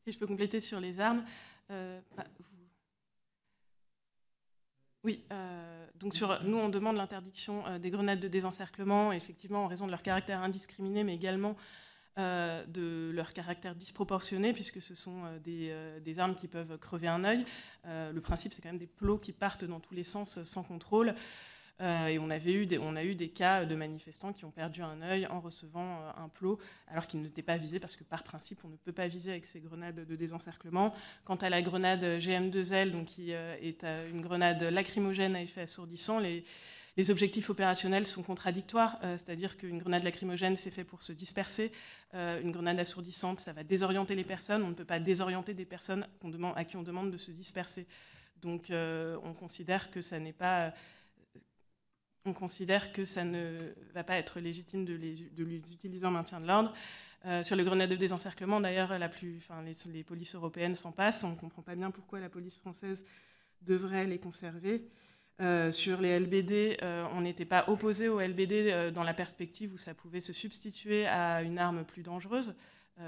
Si je peux compléter sur les armes, oui, donc nous on demande l'interdiction des grenades de désencerclement, effectivement en raison de leur caractère indiscriminé, mais également de leur caractère disproportionné, puisque ce sont des armes qui peuvent crever un œil. Le principe, c'est quand même des plots qui partent dans tous les sens sans contrôle. Et on a eu des cas de manifestants qui ont perdu un œil en recevant un plot, alors qu'ils n'étaient pas visés, parce que par principe, on ne peut pas viser avec ces grenades de désencerclement. Quant à la grenade GM2L, donc, qui est une grenade lacrymogène à effet assourdissant, les objectifs opérationnels sont contradictoires, c'est-à-dire qu'une grenade lacrymogène, c'est fait pour se disperser. Une grenade assourdissante, ça va désorienter les personnes. On ne peut pas désorienter des personnes à qui on demande de se disperser. Donc on considère que ça n'est pas... On considère que ça ne va pas être légitime de les utiliser en maintien de l'ordre. Sur les grenades de désencerclement, d'ailleurs, les polices européennes s'en passent. On ne comprend pas bien pourquoi la police française devrait les conserver. Sur les LBD, on n'était pas opposé aux LBD dans la perspective où ça pouvait se substituer à une arme plus dangereuse,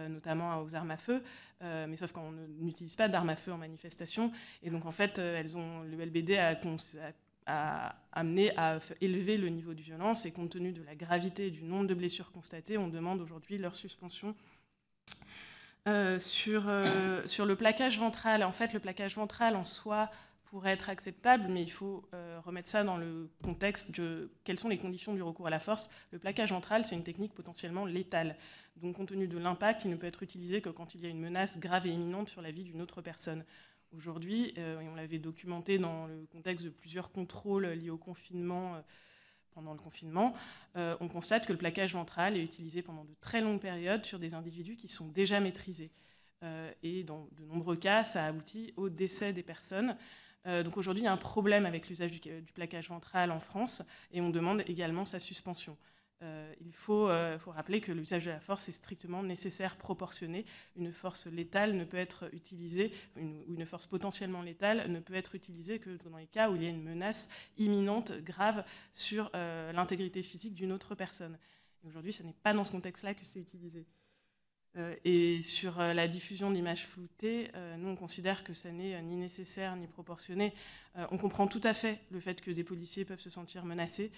notamment aux armes à feu, mais sauf qu'on n'utilise pas d'armes à feu en manifestation. Et donc, en fait, le LBD a amené à élever le niveau de violence, et compte tenu de la gravité et du nombre de blessures constatées, on demande aujourd'hui leur suspension. Sur le plaquage ventral, en fait, le plaquage ventral en soi pourrait être acceptable, mais il faut remettre ça dans le contexte de quelles sont les conditions du recours à la force. Le plaquage ventral, c'est une technique potentiellement létale. Donc, compte tenu de l'impact, il ne peut être utilisé que quand il y a une menace grave et imminente sur la vie d'une autre personne. Aujourd'hui, et on l'avait documenté dans le contexte de plusieurs contrôles liés au confinement, pendant le confinement, on constate que le plaquage ventral est utilisé pendant de très longues périodes sur des individus qui sont déjà maîtrisés. Et dans de nombreux cas, ça aboutit au décès des personnes. Donc aujourd'hui, il y a un problème avec l'usage du plaquage ventral en France, et on demande également sa suspension. Il faut rappeler que l'usage de la force est strictement nécessaire, proportionné. Une force létale ne peut être utilisée, ou une force potentiellement létale ne peut être utilisée que dans les cas où il y a une menace imminente, grave, sur l'intégrité physique d'une autre personne. Aujourd'hui, ce n'est pas dans ce contexte-là que c'est utilisé. Et sur la diffusion d'images floutées, nous, on considère que ça n'est ni nécessaire ni proportionné. On comprend tout à fait le fait que des policiers peuvent se sentir menacés,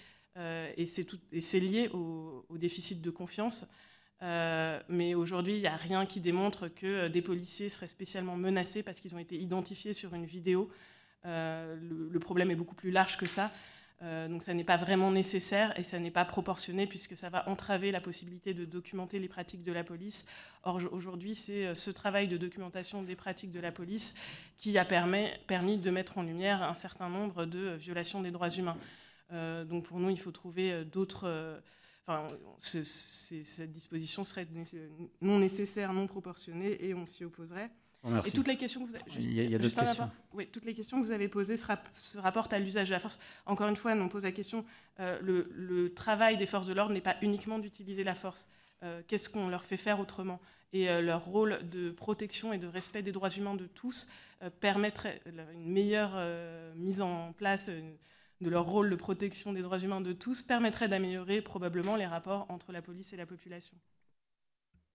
et c'est lié au déficit de confiance. Mais aujourd'hui, il n'y a rien qui démontre que des policiers seraient spécialement menacés parce qu'ils ont été identifiés sur une vidéo. Le problème est beaucoup plus large que ça. Donc ça n'est pas vraiment nécessaire et ça n'est pas proportionné, puisque ça va entraver la possibilité de documenter les pratiques de la police. Or, aujourd'hui, c'est ce travail de documentation des pratiques de la police qui a permis de mettre en lumière un certain nombre de violations des droits humains. Donc pour nous, il faut trouver d'autres... cette disposition serait non nécessaire, non proportionnée, et on s'y opposerait. Oh, merci. Et toutes les questions que vous avez, il y a d'autres questions. Oui, toutes les questions que vous avez posées se rapportent à l'usage de la force. Encore une fois, on pose la question, le travail des forces de l'ordre n'est pas uniquement d'utiliser la force. Qu'est-ce qu'on leur fait faire autrement? Et leur rôle de protection et de respect des droits humains de tous permettrait une meilleure mise en place de leur rôle de protection des droits humains de tous, permettrait d'améliorer probablement les rapports entre la police et la population.